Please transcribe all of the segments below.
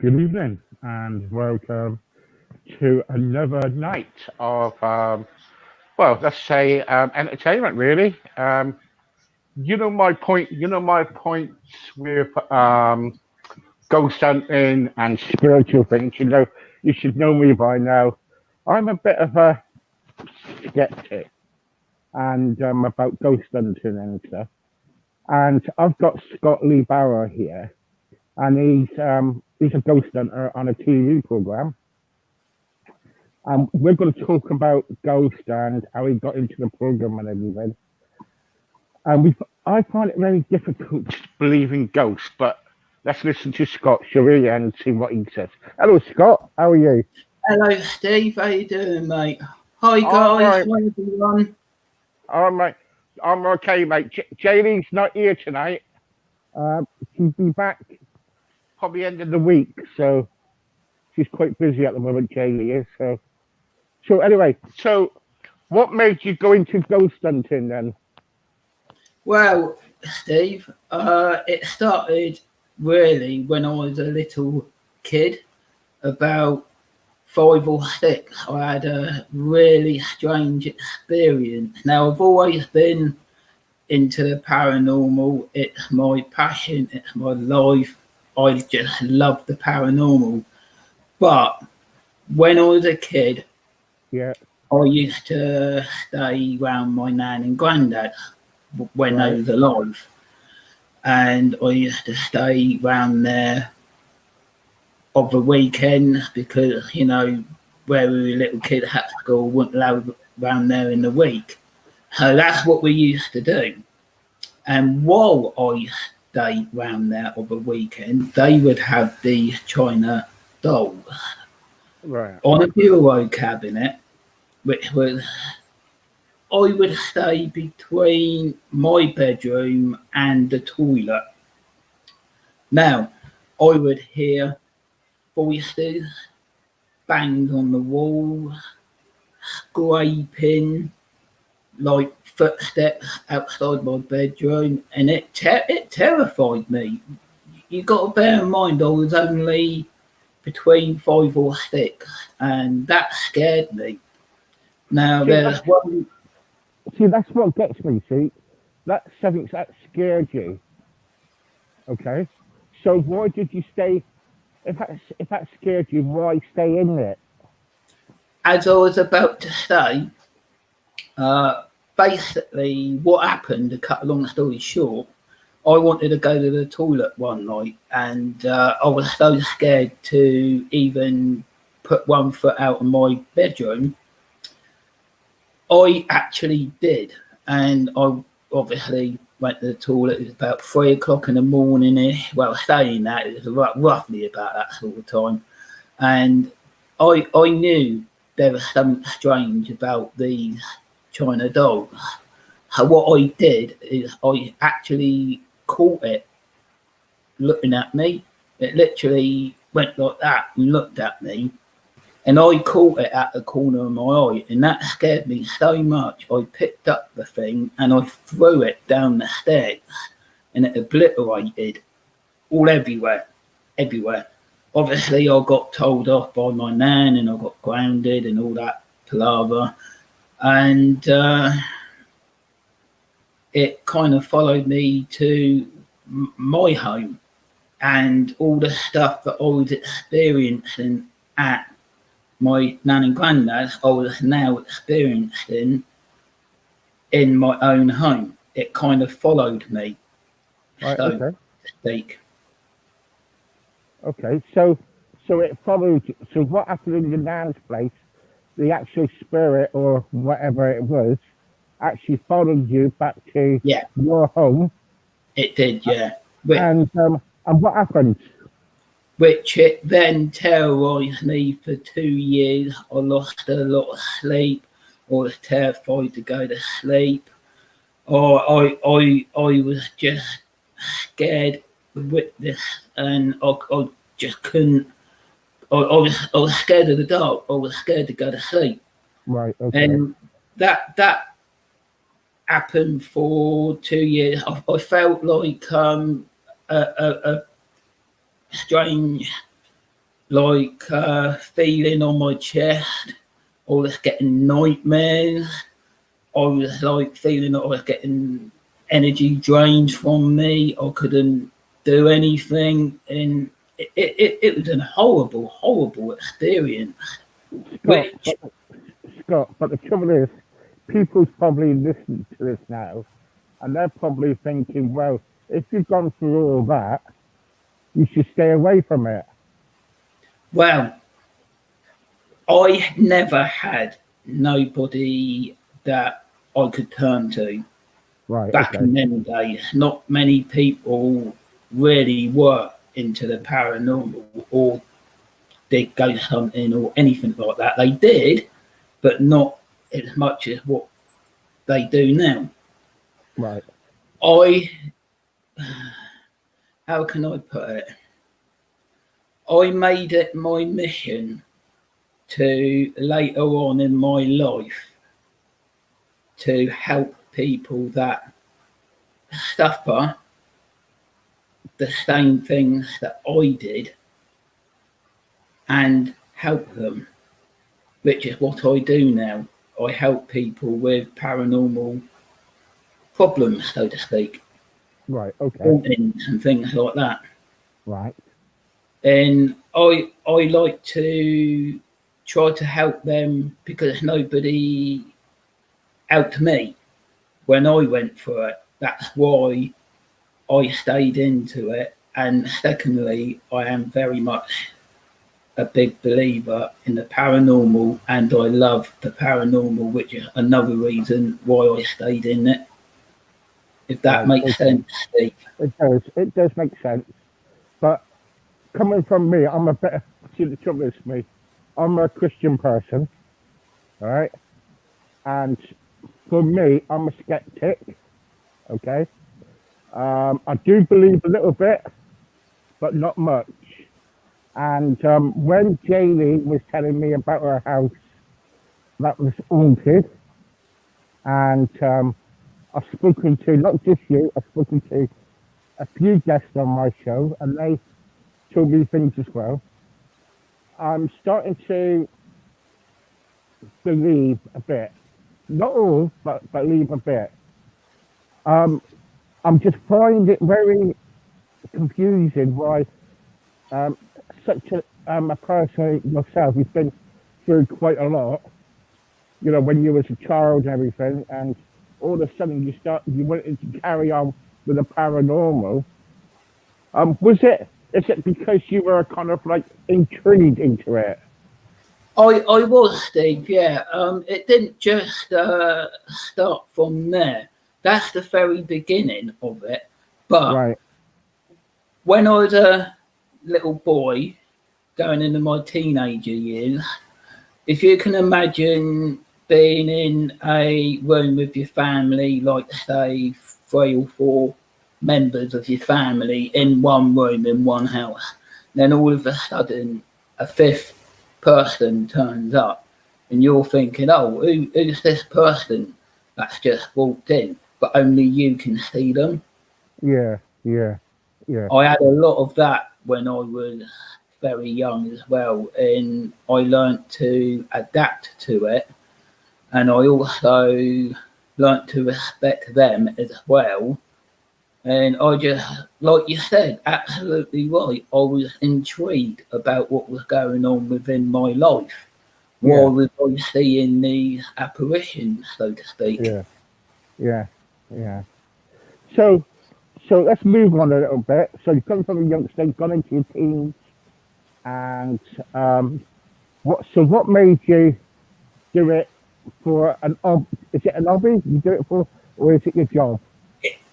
Good evening and welcome to another night of, let's say entertainment. Really, my points with ghost hunting and spiritual things. You should know me by now. I'm a bit of a skeptic and about ghost hunting and stuff. And I've got Scott Lee Bauer here, and he's a ghost hunter on a TV program. We're going to talk about Ghost and how he got into the program and everything. I find it very difficult to believe in ghosts, but let's listen to Scott, shall we, and see what he says. Hello, Scott. How are you? Hello, Steve. How you doing, mate? Hi, All guys. right. Hi, everyone. All right. I'm okay, mate. Jaylie's not here tonight. She'll be back probably end of the week, so she's quite busy at the moment. Jaylee is so. Anyway, so what made you go into ghost hunting then? Well, Steve, it started really when I was a little kid, about 5 or 6. I had a really strange experience. Now, I've always been into the paranormal. It's my passion. It's my life. I just love the paranormal. But when I was a kid, Yeah. I used to stay around my nan and granddad when they was alive, and I used to stay around there of the weekend because where we were little kids at school wouldn't allow around there in the week. So that's what we used to do. And while I stayed round there of the weekend, they would have the China doll on a bureau cabinet, which was, I would say, between my bedroom and the toilet. Now, I would hear voices, bangs on the wall, scraping, like footsteps outside my bedroom, and it terrified me. You got to bear in mind I was only between 5 or 6, and that scared me. Now, there's one. See, that's what gets me. See, that's something that scared you. Okay, so why did you stay? If that scared you, why stay in there? As I was about to say, basically, what happened, to cut a long story short, I wanted to go to the toilet one night, and I was so scared to even put one foot out of my bedroom. I actually did, and I obviously went to the toilet. It was about 3 o'clock in the morning. Well, saying that, it was roughly about that sort of time, and I knew there was something strange about these China dolls. So what I did is I actually caught it looking at me. It literally went like that and looked at me. And I caught it at the corner of my eye, and that scared me so much. I picked up the thing and I threw it down the stairs, and it obliterated all everywhere. Obviously, I got told off by my nan, and I got grounded and all that palaver. And it kind of followed me to my home, and all the stuff that I was experiencing at my nan and granddad, I was now experiencing in my own home. It kind of followed me, Right. so Okay. to speak. Okay. So it followed. So what happened in your nan's place? The actual spirit or whatever it was actually followed you back to Yeah, your home, it did, yeah. Which, and what happened? which it then terrorised me for 2 years. I lost a lot of sleep. I was terrified to go to sleep. Or I was just scared with this, and I just couldn't. I was scared of the dark. I was scared to go to sleep, Right. Okay. and that happened for 2 years. I felt like a strange like feeling on my chest. I was getting nightmares. I was like feeling that I was getting energy drained from me. I couldn't do anything, and it was a horrible experience. Scott, Which, but the trouble is, people's probably listening to this now, and they're probably thinking, well, if you've gone through all that, you should stay away from it. well, I never had nobody that I could turn to Right. back Okay. in them days. Not many people really were into the paranormal or did ghost hunting or anything like that. They did, but not as much as what they do now. Right. How can I put it? I made it my mission to later on in my life to help people that suffer the same things that I did and help them, which is what I do now. I help people with paranormal problems, so to speak, Right. Okay. hauntings and things like that. Right. And I like to try to help them because nobody helped me when I went through it. That's why I stayed into it. And secondly, I am very much a big believer in the paranormal, and I love the paranormal, which is another reason why I stayed in it. If that Right. makes Okay. sense, Steve. It does. It does make sense. But coming from me, I'm a bit. See, the trouble is me. I'm a Christian person, all right, and for me, I'm a skeptic. Okay. I do believe a little bit, but not much. And when Jaylee was telling me about her house that was haunted, and I've spoken to not just you, I've spoken to a few guests on my show, and they told me things as well. I'm starting to believe a bit, not all, but believe a bit. Um, I'm just finding it very confusing why um, such a person yourself who's been through quite a lot, you know, when you was a child and everything, and all of a sudden you wanted to carry on with the paranormal. Is it because you were kind of like intrigued into it? I was, Steve, yeah. It didn't just start from there. That's the very beginning of it. But Right, when I was a little boy going into my teenager years, if you can imagine being in a room with your family, like say 3 or 4 members of your family in one room in one house, then all of a sudden a fifth person turns up, and you're thinking, "Oh, who's this person that's just walked in?" But only you can see them. yeah, yeah, yeah, I had a lot of that when I was very young as well, and I learnt to adapt to it, and I also learnt to respect them as well. And I just, like you said, absolutely right. I was intrigued about what was going on within my life. Why yeah, was I seeing these apparitions, so to speak? yeah, yeah, yeah. So, so let's move on a little bit. So you come from a youngster, gone into your teens, and what? So what made you do it for an is it an hobby you do it for, or is it your job?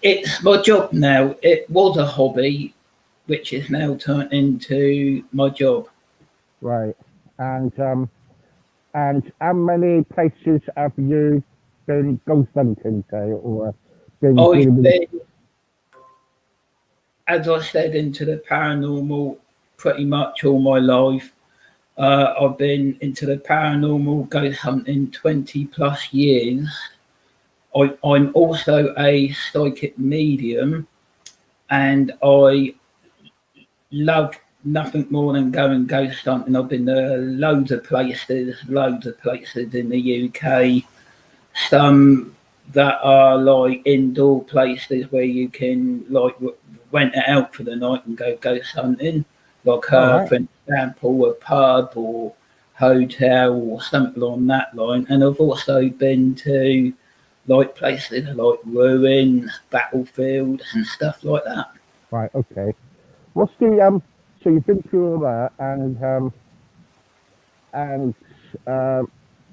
It's my job now. It was a hobby, which is now turned into my job. Right. And how many places have you been ghost hunting, say, or been I've dealing with? been, as I said, into the paranormal pretty much all my life. I've been into the paranormal ghost hunting 20 plus years. I'm also a psychic medium, and I love nothing more than going ghost hunting. I've been to loads of places in the UK. Some that are like indoor places where you can like rent it out for the night and go ghost hunting, like All right. for example, a pub or hotel or something along that line. And I've also been to like places like ruins, battlefields, and stuff like that. Right. Okay. What's the So you've been through all that, and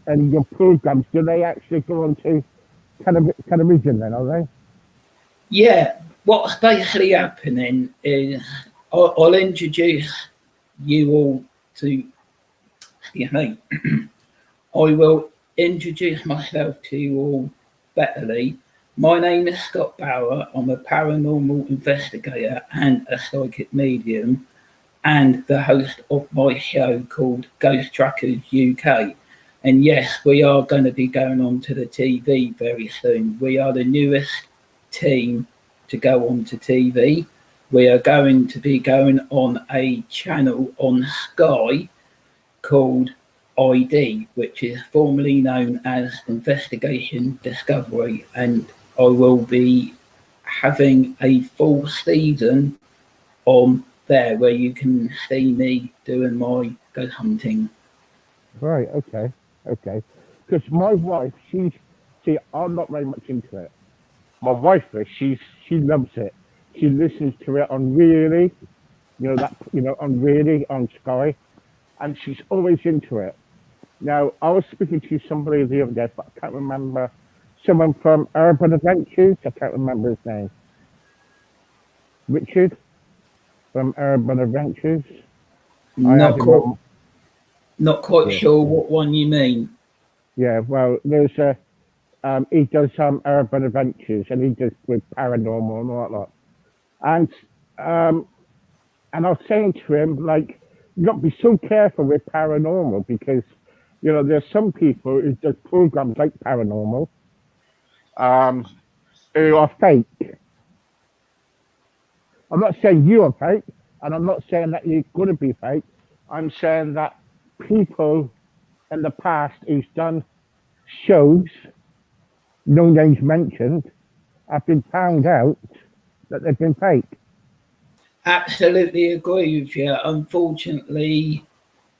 and your programs, do they actually go on to television then? Are they? Yeah, what's basically happening is I'll introduce you all to, excuse me, I will introduce myself to you all betterly. My name is Scott Bauer. I'm a paranormal investigator and a psychic medium, and the host of my show called Ghost Trackers UK. And yes, we are going to be going on to the TV very soon. We are the newest team to go on to TV. We are going to be going on a channel on Sky called ID, which is formerly known as Investigation Discovery, and I will be having a full season on there where you can see me doing my ghost hunting. Right. Okay. Okay. Because my wife, see, I'm not very much into it. My wife is. She loves it. She listens to it on Really, on Really on Sky, and she's always into it. Now, I was speaking to somebody the other day, but I can't remember. Someone from Urban Adventures. I can't remember his name. Richard from Urban Adventures. I had Not him quite, on. not quite Yeah. sure what one you mean. Yeah. Well, there's a. He does some Urban Adventures, and he does with paranormal and all that lot. And and I was saying to him, like, you got to be so careful with paranormal because, there's some people who do programs like paranormal, um, who are fake. I'm not saying you are fake, and I'm not saying that you're going to be fake. I'm saying that people in the past who's done shows, no names mentioned, have been found out that they've been fake. Absolutely agree with you. Unfortunately,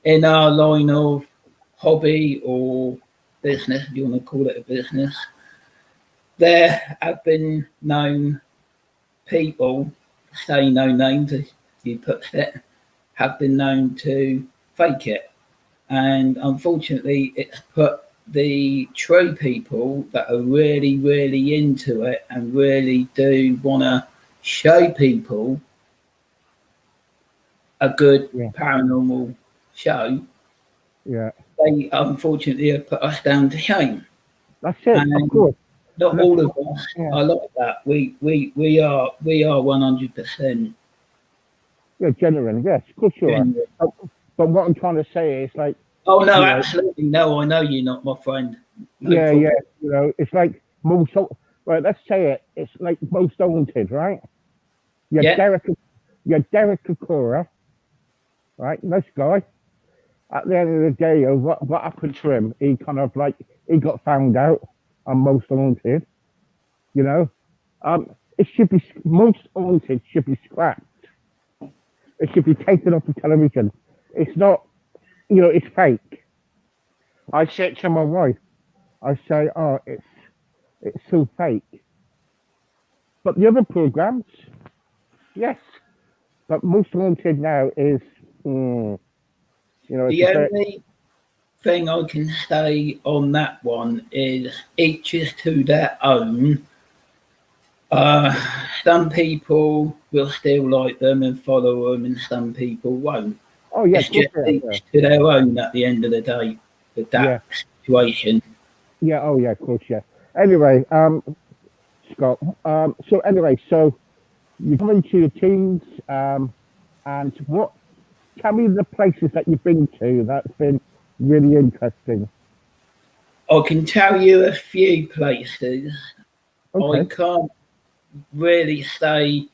in our line of hobby or business, if you want to call it a business, there have been known people, say no names as you put it, have been known to fake it. And unfortunately, it's put the true people that are really, really into it and really do want to show people a good Yeah, paranormal show, yeah. they unfortunately have put us down to shame. That's it, of And course. not And that's all of what, us yeah, are like that. We are 100% yeah, genuine. Yes, of course you are. genuine. But, but what I'm trying to say is like, Oh no, you know, absolutely no. I know you're not, my friend. No yeah, yeah, problem. it's like right, let's say it. It's like most haunted, right? You're Yeah, Derek, you're Derek Kokora, right? This guy. At the end of the day, what happened to him? He kind of like he got found out on most haunted. You know, it should be most haunted should be scrapped. It should be taken off the television. It's not, it's fake. I say it to my wife. I say, oh, it's so fake. But the other programs, yes. But most haunted now is, mm, it's the a bit, only thing I can say on that one is each is to their own. Uh, some people will still like them and follow them, and some people won't. oh yeah, It's of course just they are. Yeah, each to their own at the end of the day with yeah, that situation. yeah. Oh yeah, of course, yeah. Anyway, Scott. So you come into your teens, and what? Tell me the places that you've been to that's been really interesting. I can tell you a few places. I Okay. can't really say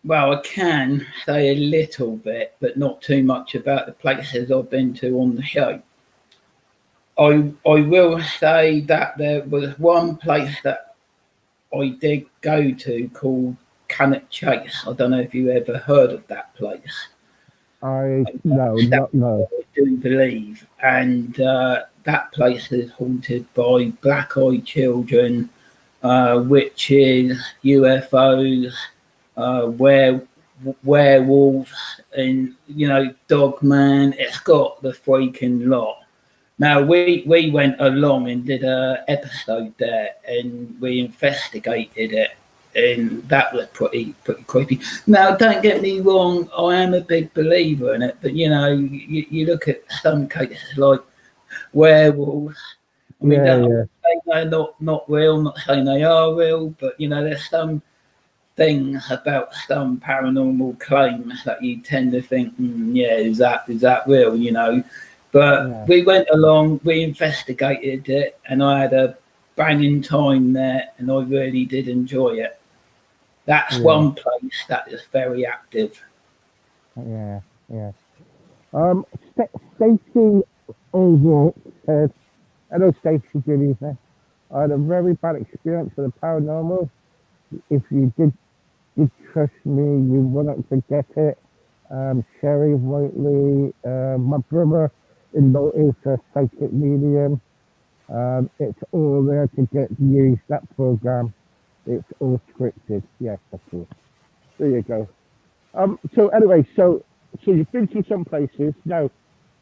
Well, I can say a little bit, but not too much about the places I've been to on the show. I will say that there was one place that I did go to called Cannock Chase. I don't know if you ever heard of that place. No, That not no. I do believe, and that place is haunted by black-eyed children, witches, UFOs, werewolves, and Dogman. It's got the freaking lot. Now we went along and did a episode there, and we investigated it, and that was pretty creepy. Now, don't get me wrong, I am a big believer in it, but you look at some cases like werewolves. I mean, Yeah, I'm yeah, not saying they're not real, not saying they are real, but there's some things about some paranormal claims that you tend to think, yeah, is that real? But yeah, we went along, we investigated it, and I had a banging time there, and I really did enjoy it. That's yeah, one place that is very active. yeah, yeah. Stacey overall said, "Hello, Stacey. Good evening. I had a very bad experience with the paranormal. If you did trust me, you wouldn't forget it. Sherry Whiteley, my brother-in-law is a psychic medium. It's all there to get used. That program, it's all scripted. Yes, of course. There you go. So anyway, so you've been to some places. Now,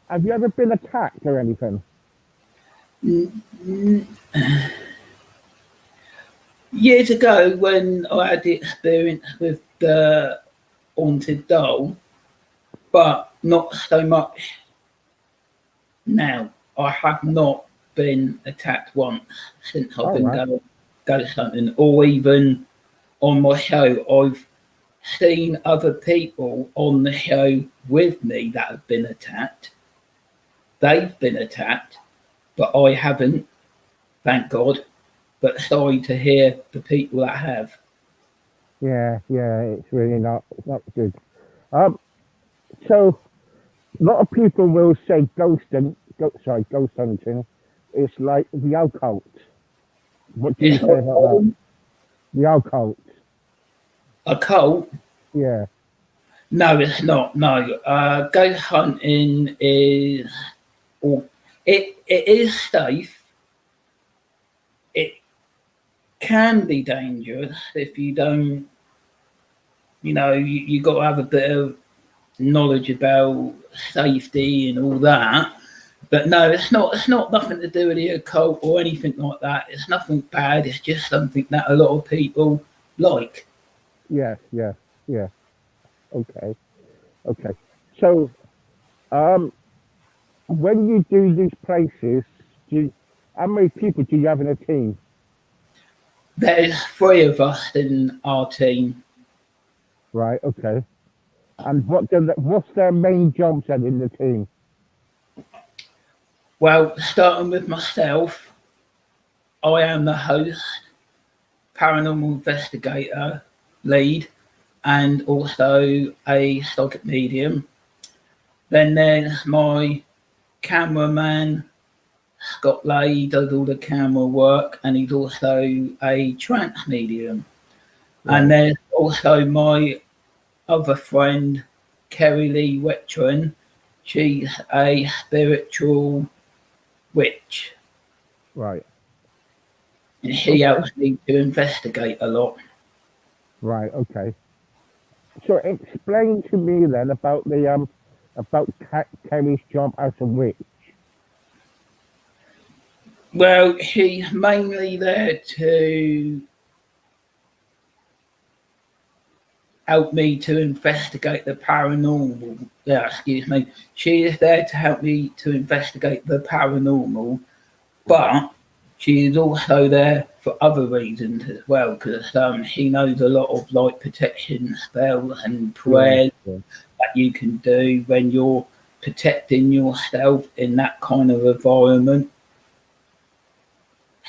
have you ever been attacked or anything? Years ago, when I had the experience with the haunted doll, but not so much now. I have not been attacked once since I've All been right. going ghost hunting, or even on my show. I've seen other people on the show with me that have been attacked. They've been attacked, but I haven't, thank God. But sorry to hear the people that have. Yeah, yeah. It's really not. It's not good. Um. So a lot of people will say ghost hunting is like the occult. What do you It's say about that? not The occult. a cult. Yeah, No, it's not. No, ghost hunting is, or it is safe. It can be dangerous if you don't. You got to have a bit of knowledge about safety and all that. But no, it's not. It's not nothing to do with the occult or anything like that. It's nothing bad. It's just something that a lot of people like. yes, yes, yeah. Okay, okay. So, um, when you do these places, how many people do you have in a team? There's three of us in our team. Right. Okay. And what's their main jobs then in the team? Well, starting with myself, I am the host, paranormal investigator, lead, and also a psychic medium. Then there's my cameraman, Scott Lay, he does all the camera work, and he's also a trance medium. And Right. there's also my other friend, Kerry Lee Wetron. She's a spiritual witch, Right. and she Okay. helps me to investigate a lot. Right. Okay. So explain to me then about the about Terry's job as a witch. Well, she's mainly there to help me to investigate the paranormal. Yeah, excuse me. She is there to help me to investigate the paranormal, but she is also there for other reasons as well, because she knows a lot of like protection spells and Yeah. prayers Yeah. that you can do when you're protecting yourself in that kind of environment.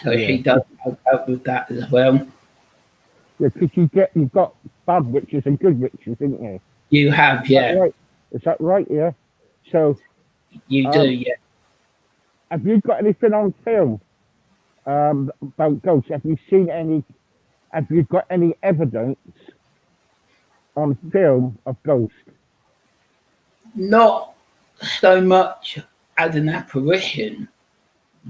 So Yeah. she does help out with that as well. Yeah, because you've got bad witches and good witches, didn't you? You have, Is that yeah, right? Is that right? Yeah. So, you do, um, yeah. have you got anything on film about ghosts? Have you seen any? Have you got any evidence on film of ghosts? Not so much as an apparition,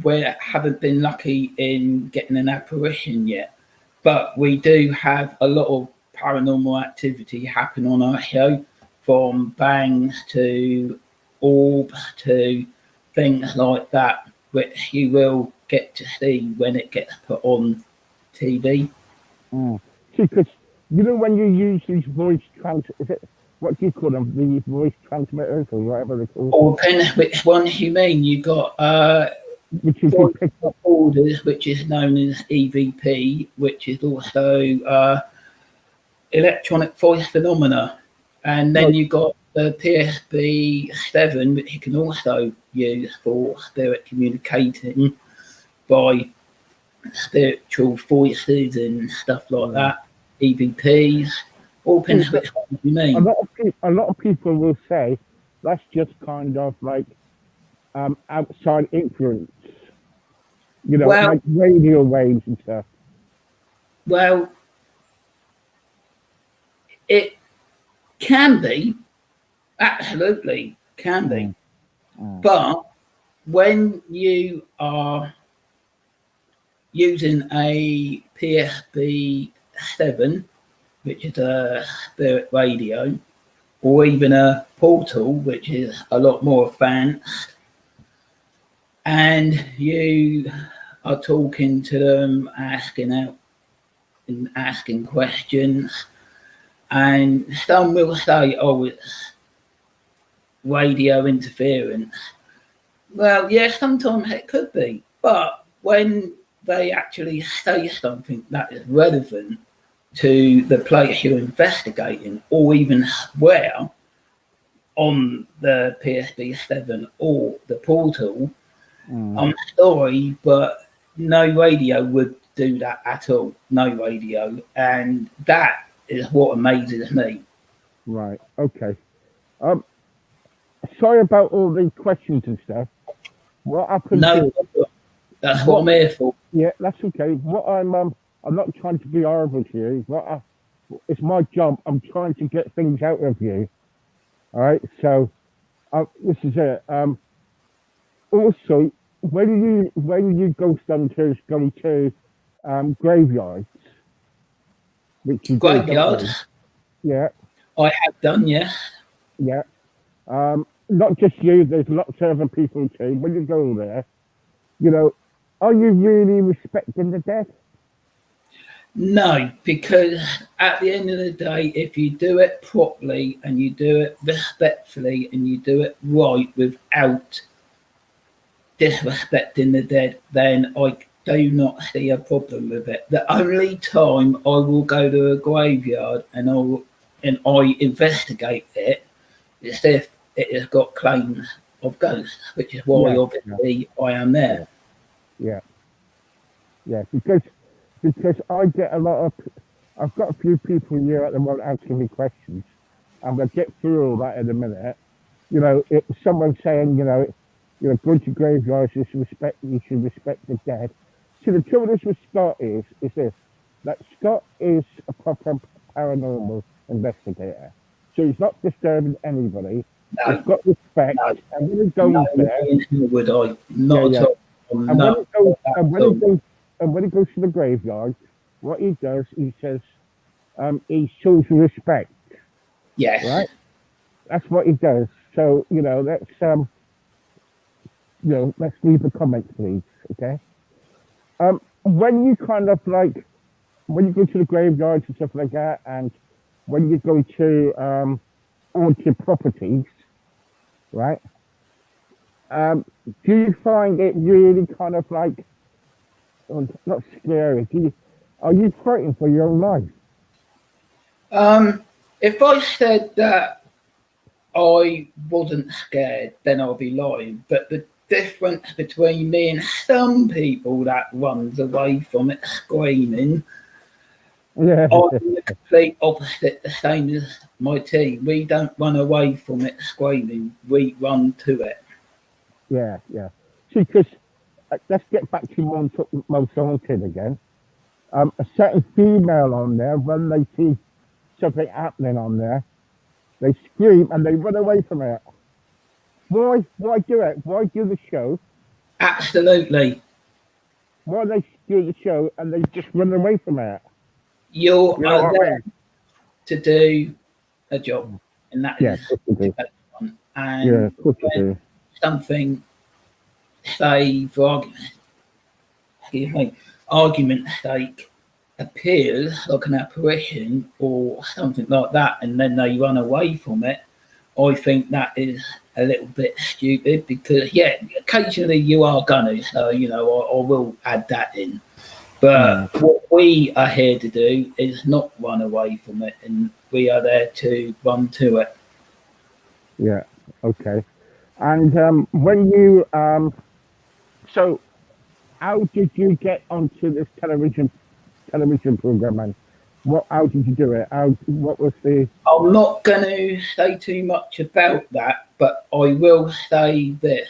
where I haven't been lucky in getting an apparition yet, but we do have a lot of paranormal activity happen on our show, from bangs to orb to things like that, which you will get to see when it gets put on TV. Mm. See, because you know when you use these is it what do you call them? The voice transmitters or whatever they're called, Or depending which one you mean, you got which you can voice pick up. recorders, which is known as EVP, which is also electronic voice phenomena. And then Like, you got the PSB7, which you can also use for spirit communicating by spiritual voices and stuff like mm. that. EVPs, all See, depends which one you mean. a lot of people will say that's just kind of like outside influence, Well, like radio waves and stuff. well, it can be, absolutely can be. Mm, mm, But when you are using a PSB7, which is a spirit radio, or even a portal, which is a lot more advanced, and you are talking to them, asking out and asking questions, and some will say, "Oh, it's radio interference." Well, yeah, sometimes it could be, but when they actually say something that is relevant to the place you're investigating, or even where on the PSB7 or the portal, mm. I'm sorry, but no radio would do that at all. No radio. And that is what amazes me. Right. Okay. Um, Sorry about all these questions and stuff. What happens No, is that's what what? I'm here for. Yeah, that's okay. I'm not trying to be horrible to you. It's my job. I'm trying to get things out of you. All right. So this is it. Also, when you ghost hunters go to graveyards, which you do, don't Graveyard, you? Yeah, I have done, yeah. yeah. Not just you. There's lots of other people too. When you go there, you know, are you really respecting the dead? No, because at the end of the day, if you do it properly and you do it respectfully and you do it right without disrespecting the dead, then I do not see a problem with it. The only time I will go to a graveyard and I investigate it is if it has got claims of ghosts, which is why Yeah, yeah, obviously I am there. yeah, yeah, yeah. Because I get a lot of. I've got a few people here at the moment asking me questions. I'm gonna get through all that in a minute. Someone saying, go to graveyards, you should respect the dead. See, the trouble with Scott is this, that Scott is a proper paranormal investigator. So he's not disturbing anybody. He's No, got respect, no, and when he no goes there, way would I. yeah, Not at yeah. all. And when No, he goes, not and at when he all. goes, and when he goes to the graveyard, what he does, he says, he shows respect, Yes. right? That's what he does. So let's leave the comments, please. Okay. When you kind of like when you go to the graveyards and stuff like that, and when you go to haunted properties, right? Do you find it really kind of like not scary? Are you frightened for your own life? If I said that I wasn't scared, then I'll be lying. But the difference between me and some people that runs away from it screaming, Yeah, I'm the complete opposite, the same as my team. We don't run away from it screaming, we run to it. yeah, yeah. See, because let's get back to Most Haunted again. A certain female on there, when they see something happening on there, they scream and they run away from it. Why? Why do it? Why do the show? Absolutely. Why they do the show and they just run away from it? You You know are what I there mean? to do a job, and that Yeah, is of course you to do. get it done. Yeah, And of course you when do. something, say, for argument's sake, appears like an apparition or something like that, and then they run away from it, I think that is a little bit stupid because, yeah, occasionally you are gonna, so, I will add that in. Mm, But what we are here to do is not run away from it, and we are there to run to it. yeah, okay. And when you so how did you get onto this television program, and what? How did you do it? How? What was the? I'm not going to say too much about that, but I will say this.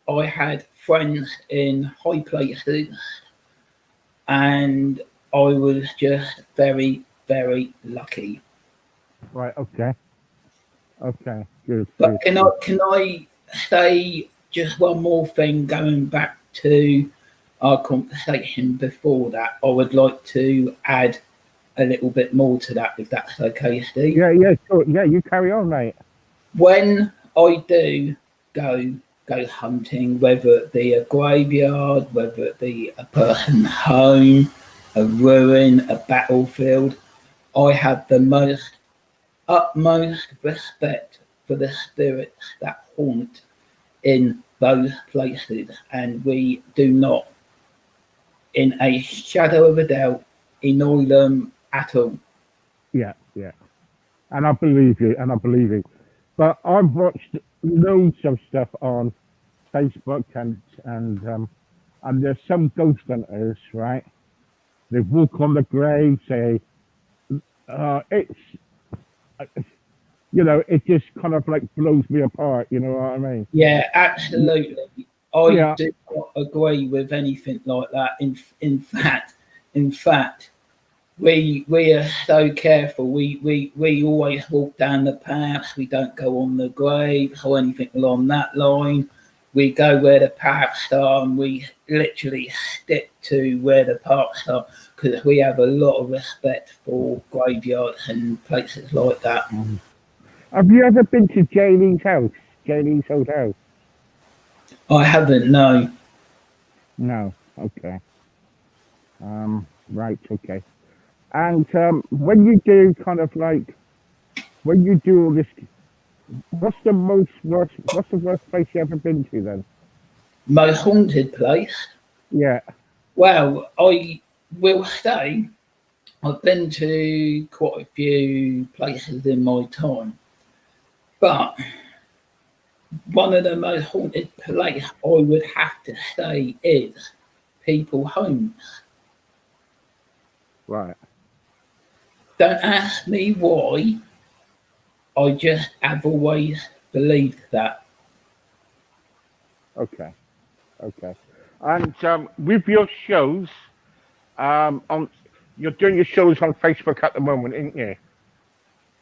I had friends in high places, and I was just very, very lucky. Right. Okay. Okay. Good. But Good. can I Good. can I say just one more thing going back to our conversation before that? I would like to add a little bit more to that, if that's okay, Steve. Yeah. Yeah. Sure. Yeah. You carry on, mate. When I do go hunting, whether it be a graveyard, whether it be a person's home, a ruin, a battlefield, I have the most utmost respect for the spirits that haunt in those places, and we do not, in a shadow of a doubt, annoy them at all. Yeah. Yeah. And I believe you. And I believe you. But I've watched loads of stuff on Facebook and there's some ghost hunters, right? They walk on the grave, say, it's it just kind of like blows me apart. You know what I mean? Yeah, absolutely. I Yeah, do not agree with anything like that. In fact, we are so careful. We always walk down the path. We don't go on the grave or anything along that line. We go where the paths are, and we literally stick to where the paths are because we have a lot of respect for graveyards and places like that. have you ever been to Janie's house? Janie's hotel? I haven't, no. No. Okay. Right. Okay. And when you do kind of like when you do all this, What's the worst place you ever been to then? Most haunted place. Yeah. Well, I will say I've been to quite a few places in my time, but one of the most haunted places I would have to say is people homes. Right. Don't ask me why. I just have always believed that. Okay. Okay. And with your shows, on you're doing your shows on Facebook at the moment, aren't you?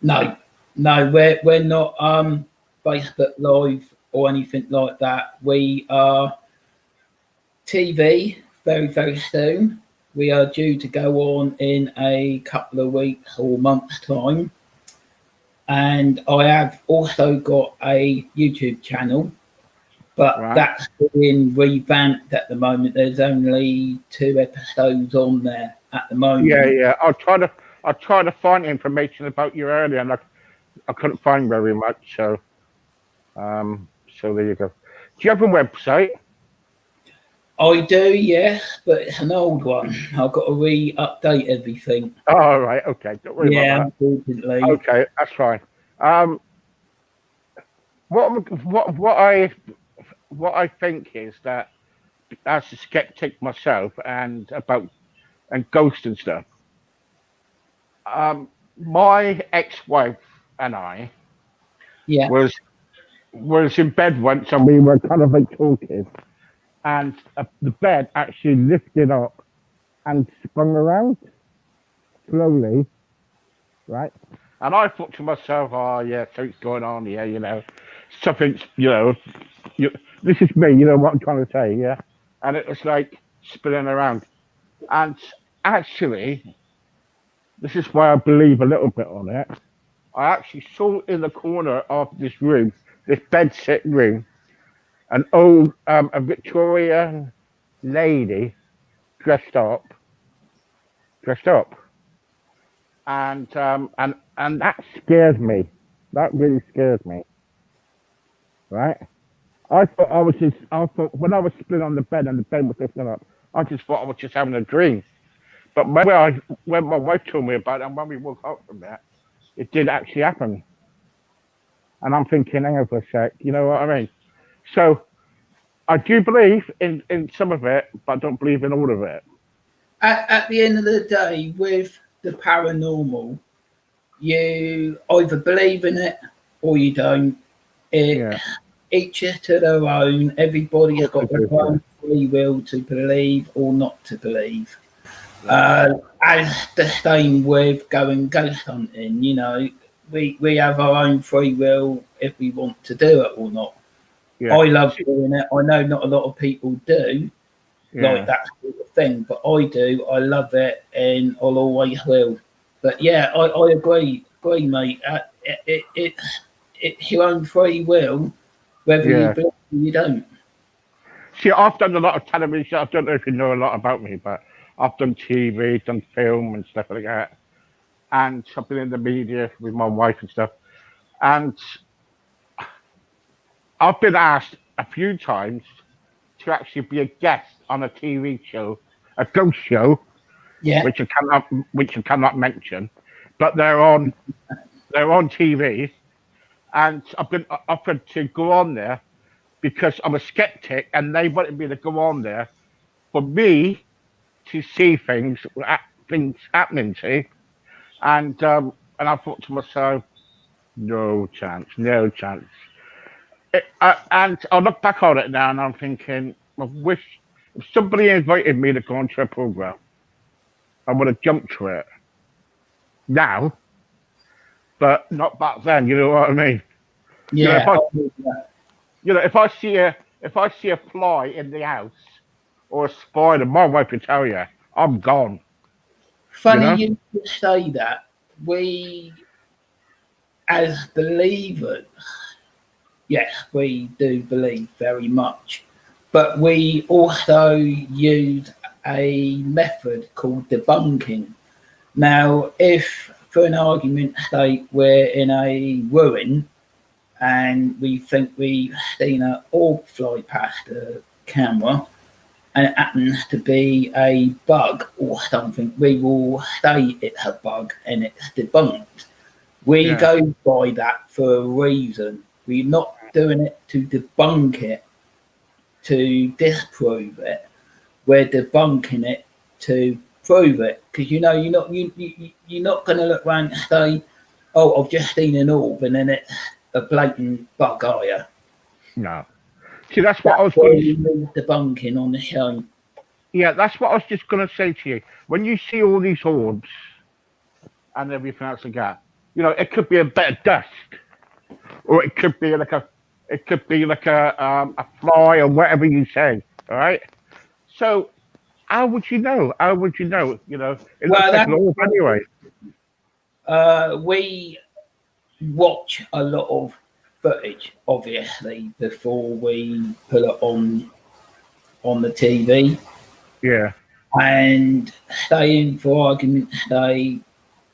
No, no, we're not Facebook Live or anything like that. We are TV very, very soon. We are due to go on in a couple of weeks or months' time. And I have also got a YouTube channel, but Right. that's being revamped at the moment. There's only 2 episodes on there at the Yeah. moment. Yeah. I'll try to find information about you earlier, and I couldn't find very much. So there you go. Do you have a website? I do, yes, but it's an old one. I've got to re-update everything. Oh, right. Okay. Don't worry about Yeah, that. unfortunately. Okay, that's fine. Um, what I think is that as a skeptic myself and about and ghosts and stuff, my ex-wife and I Yeah. was in bed once, and we were kind of like talking, and the bed actually lifted up and spun around slowly, right? And I thought to myself, oh yeah, something's going on here, something's, you, this is me, you know what I'm trying to say, yeah. And it was like spinning around, and actually, this is why I believe a little bit on it. I actually saw in the corner of this room, this bed sit room, an old, a Victorian lady dressed up, dressed up, and that scares me. That really scares me, right? I thought when I was split on the bed and the bed was lifting up, I just thought I was just having a dream. But when my wife told me about it, and when we woke up from that, it did actually happen. And I'm thinking, hang on for a sec, you know what I mean? So I do believe in some of it, but I don't believe in all of it. At the end of the day, with the paranormal, you either believe in it or you don't. It Yeah. Each to their own. Everybody has got their Yeah. own free will to believe or not to believe. Yeah. As the same with going ghost hunting, we have our own free will if we want to do it or not. Yeah. I love doing it. I know not a lot of people do like Yeah. that sort of thing, but I do. I love it, and I'll always will. But yeah, I agree, mate. It's your own free will, whether you Yeah. believe or you don't. See, I've done a lot of television. I don't know if you know a lot about me, but I've done TV, done film and stuff like that. And I've been in the media with my wife and stuff. And I've been asked a few times to actually be a guest on a TV show, a ghost show, Yeah, which I cannot mention, but they're on TV, and I've been offered to go on there because I'm a skeptic, and they wanted me to go on there for me to see things happening, see, and I thought to myself, no chance, no chance. And I look back on it now, and I'm thinking, I wish if somebody invited me to go onto a program, I would have jumped to it now, but not back then. You know what I mean? You know, if yeah. I, if I see a fly in the house or a spider, my wife would tell you, I'm gone. You Funny know? you should say that. We, as believers, yes, we do believe very much, but we also use a method called debunking. Now, if for an argument's sake we're in a ruin and we think we've seen an orb fly past the camera and it happens to be a bug or something, we will say it's a bug and it's debunked. We Yeah, go by that for a reason. We're not doing it to debunk it, to disprove it. We're debunking it to prove it. Because you're not going to look around and say, "Oh, I've just seen an orb," and then it's a blatant bug, are you? no. See, that's what I That's was why going to. we need debunking on the show. Yeah, that's what I was just going to say to you. When you see all these orbs and everything else like that, it could be a bit of dust, or it could be like a fly or whatever you say. All right. So how would you know? How would you know? It looks Well, like an orb anyway. we watch a lot of footage, obviously, before we put it on the TV. Yeah. And saying, for argument's sake,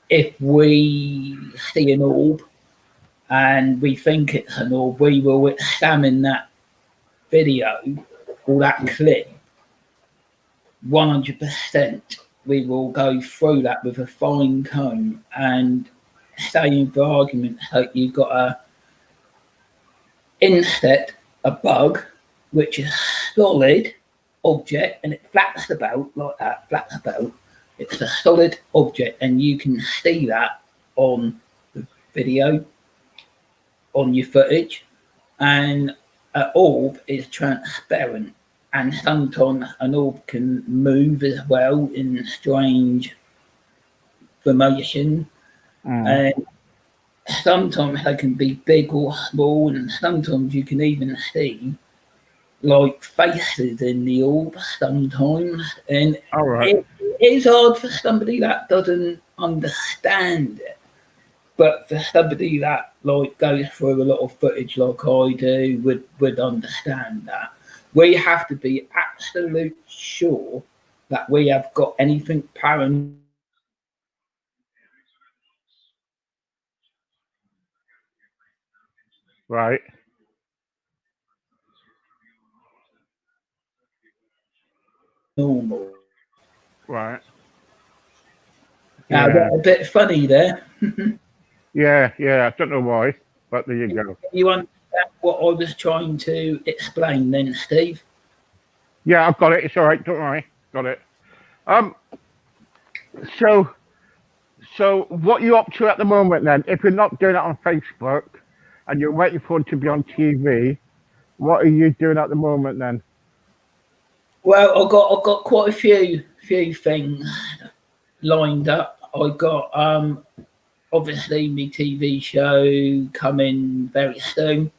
if we see an orb and we think it's an orb, we will examine that video or that clip 100%. We will go through that with a fine comb and saying, for argument's sake, you've got a insect, a bug, which is solid object and it flaps about like that, flaps about. It's a solid object, and you can see that on the video, on your footage, and an orb is transparent, and sometimes an orb can move as well in strange formation, and sometimes they can be big or small, and sometimes you can even see like faces in the orb sometimes, and All right. it's hard for somebody that doesn't understand it. But for somebody that like goes through a lot of footage like I do would understand that. We have to be absolute sure that we have got anything paranormal. Right. Right. Now, Yeah. a bit funny there. Yeah. Yeah. I don't know why, but there you go. You understand what I was trying to explain then, Steve? Yeah, I've got it. It's all right. Don't worry. Got it. Um. So, so what are you up to at the moment then? If you're not doing it on Facebook, and you're waiting for it to be on TV, what are you doing at the moment then? Well, I've got quite a few things lined up. I got obviously my TV show coming very soon,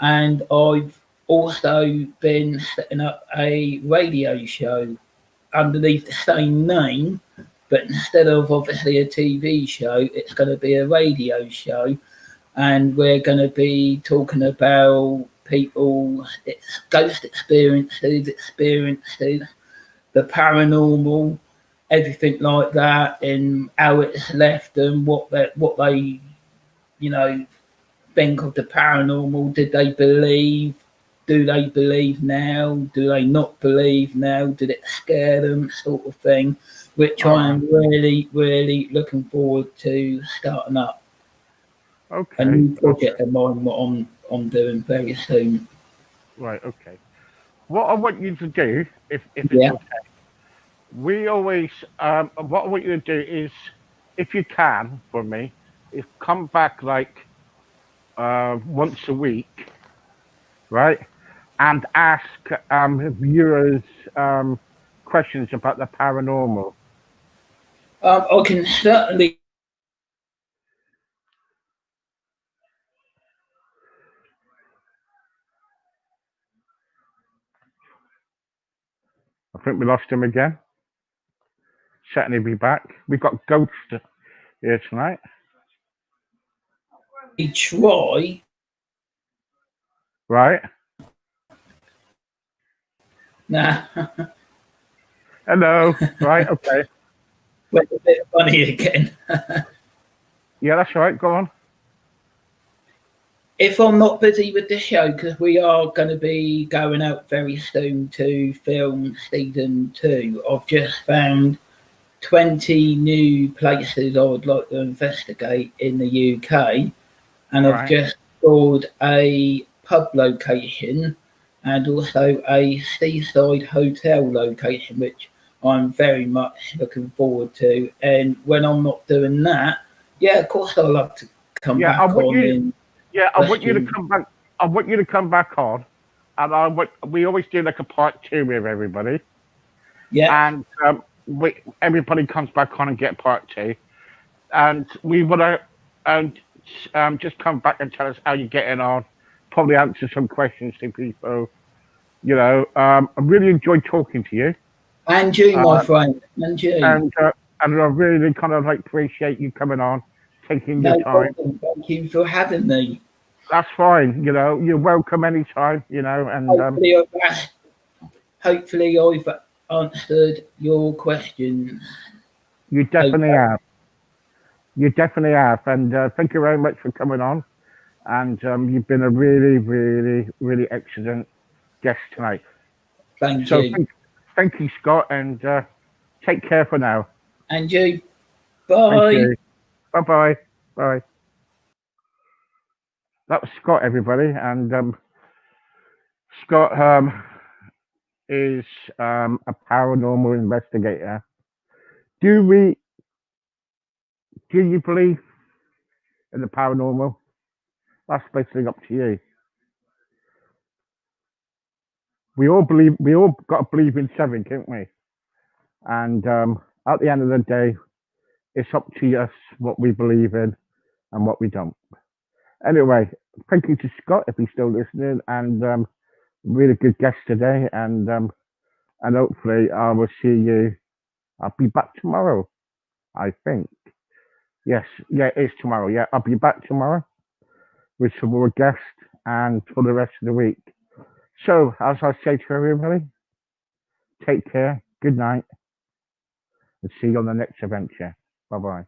and I've also been setting up a radio show underneath the same name, but instead of obviously a TV show, it's going to be a radio show, and we're going to be talking about people, ghost experiences, the paranormal, everything like that, and how it's left them, what they you know think of the paranormal. Did they believe? Do they believe now? Do they not believe now? Did it scare them? Sort of thing, which All I right. am really, really looking forward to starting up a Okay. new Okay. project of mine. What I'm doing very soon. Right. Okay. What I want you to do, if it's Yeah, okay, we always what I want you to do is, if you can, for me, is come back like once a week, right, and ask viewers questions about the paranormal. I can certainly. I think we lost him again. Certainly be back. We've got Ghost here tonight, Try. right? Nah, Hello. Right. Okay. went a bit funny again. Yeah, that's right. Go on. If I'm not busy with the show, because we are going to be going out very soon to film season 2, I've just found 20 new places I would like to investigate in the UK, and I've Right. just scored a pub location and also a seaside hotel location, which I'm very much looking forward to. And when I'm not doing that, yeah, of course I'd love to come Yeah, I back want on you. in Yeah, I want you to question. come back. I want you to come back on, and we always do like a part two with everybody, Yeah, and everybody comes back on and get part two, and we want to and just come back and tell us how you're getting on, probably answer some questions to people. I really enjoyed talking to you, and you, my uh, friend, and you. and I really kind of like appreciate you coming on, taking your No time. problem. Thank you for having me. That's fine. You're welcome anytime. And Hopefully, I've answered your question. you Okay. definitely have. You definitely have. And thank you very much for coming on. And you've been a really, really, really excellent guest tonight. Thank So you. thank you, Scott, and take care for now. And you. Thank Bye. you. Bye bye. Bye. That was Scott, everybody. And Scott is a paranormal investigator Do you believe in the paranormal? That's basically up to you. We all got to believe in something, don't we? And at the end of the day, it's up to us what we believe in and what we don't. Anyway, thank you to Scott if he's still listening, and really good guest today. And hopefully I will see you. I'll be back tomorrow, I think. Yes, yeah, it's tomorrow. Yeah, I'll be back tomorrow with some more guests and for the rest of the week. So, as I say to everybody, take care, good night, and see you on the next adventure. Bye bye.